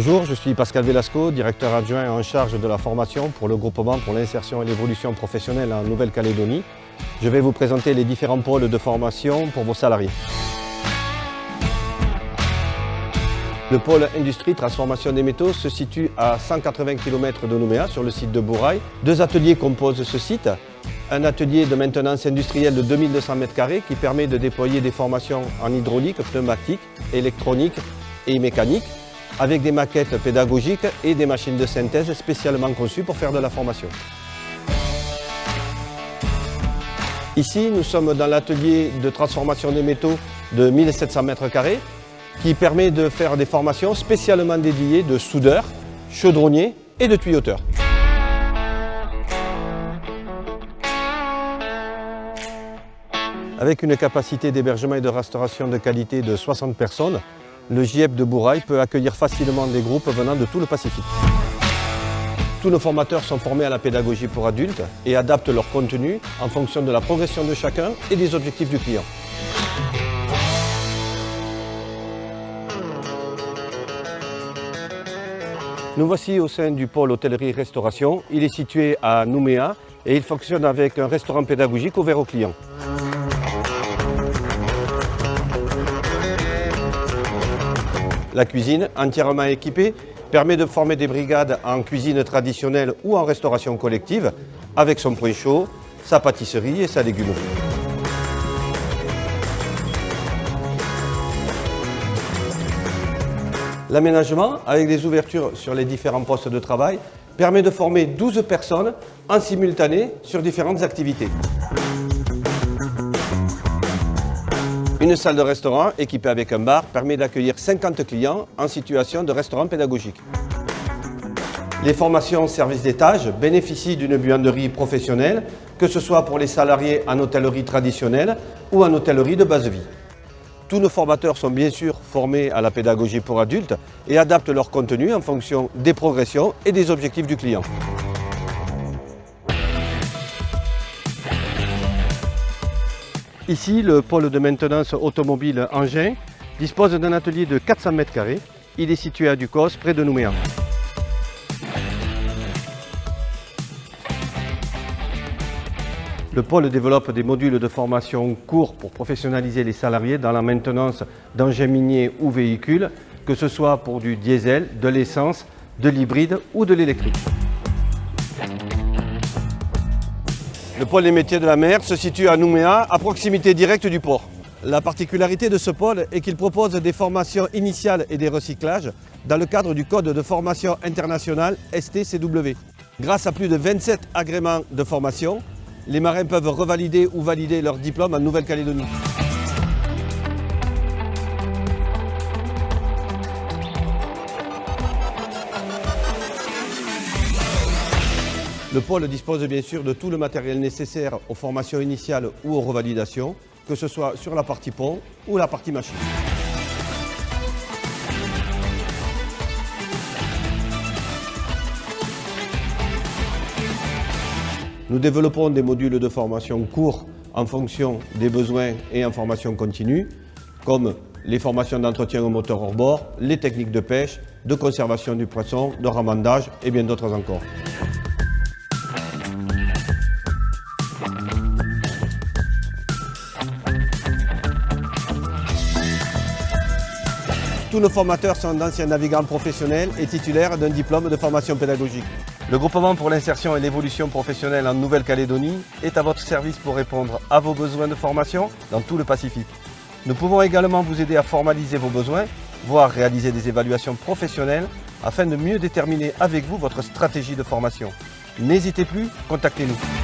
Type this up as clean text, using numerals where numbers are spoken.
Bonjour, je suis Pascal Velasco, directeur adjoint en charge de la formation pour le groupement pour l'insertion et l'évolution professionnelle en Nouvelle-Calédonie. Je vais vous présenter les différents pôles de formation pour vos salariés. Le pôle industrie transformation des métaux se situe à 180 km de Nouméa sur le site de Bourail. Deux ateliers composent ce site. Un atelier de maintenance industrielle de 2200 m² qui permet de déployer des formations en hydraulique, pneumatique, électronique et mécanique, avec des maquettes pédagogiques et des machines de synthèse spécialement conçues pour faire de la formation. Ici, nous sommes dans l'atelier de transformation des métaux de 1700 m² qui permet de faire des formations spécialement dédiées de soudeurs, chaudronniers et de tuyauteurs. Avec une capacité d'hébergement et de restauration de qualité de 60 personnes, le GIEP de Bourail peut accueillir facilement des groupes venant de tout le Pacifique. Tous nos formateurs sont formés à la pédagogie pour adultes et adaptent leur contenu en fonction de la progression de chacun et des objectifs du client. Nous voici au sein du pôle hôtellerie-restauration. Il est situé à Nouméa et il fonctionne avec un restaurant pédagogique ouvert aux clients. La cuisine, entièrement équipée, permet de former des brigades en cuisine traditionnelle ou en restauration collective, avec son point chaud, sa pâtisserie et sa légumerie. L'aménagement, avec des ouvertures sur les différents postes de travail, permet de former 12 personnes en simultané sur différentes activités. Une salle de restaurant équipée avec un bar permet d'accueillir 50 clients en situation de restaurant pédagogique. Les formations services d'étage bénéficient d'une buanderie professionnelle, que ce soit pour les salariés en hôtellerie traditionnelle ou en hôtellerie de base vie. Tous nos formateurs sont bien sûr formés à la pédagogie pour adultes et adaptent leur contenu en fonction des progressions et des objectifs du client. Ici, le pôle de maintenance automobile Engin dispose d'un atelier de 400 m². Il est situé à Ducos, près de Nouméa. Le pôle développe des modules de formation courts pour professionnaliser les salariés dans la maintenance d'engins miniers ou véhicules, que ce soit pour du diesel, de l'essence, de l'hybride ou de l'électrique. Le pôle des métiers de la mer se situe à Nouméa, à proximité directe du port. La particularité de ce pôle est qu'il propose des formations initiales et des recyclages dans le cadre du Code de formation international STCW. Grâce à plus de 27 agréments de formation, les marins peuvent revalider ou valider leur diplôme en Nouvelle-Calédonie. Le pôle dispose bien sûr de tout le matériel nécessaire aux formations initiales ou aux revalidations, que ce soit sur la partie pont ou la partie machine. Nous développons des modules de formation courts en fonction des besoins et en formation continue, comme les formations d'entretien au moteur hors bord, les techniques de pêche, de conservation du poisson, de ramassage et bien d'autres encore. Tous nos formateurs sont d'anciens navigants professionnels et titulaires d'un diplôme de formation pédagogique. Le groupement pour l'insertion et l'évolution professionnelle en Nouvelle-Calédonie est à votre service pour répondre à vos besoins de formation dans tout le Pacifique. Nous pouvons également vous aider à formaliser vos besoins, voire réaliser des évaluations professionnelles afin de mieux déterminer avec vous votre stratégie de formation. N'hésitez plus, contactez-nous.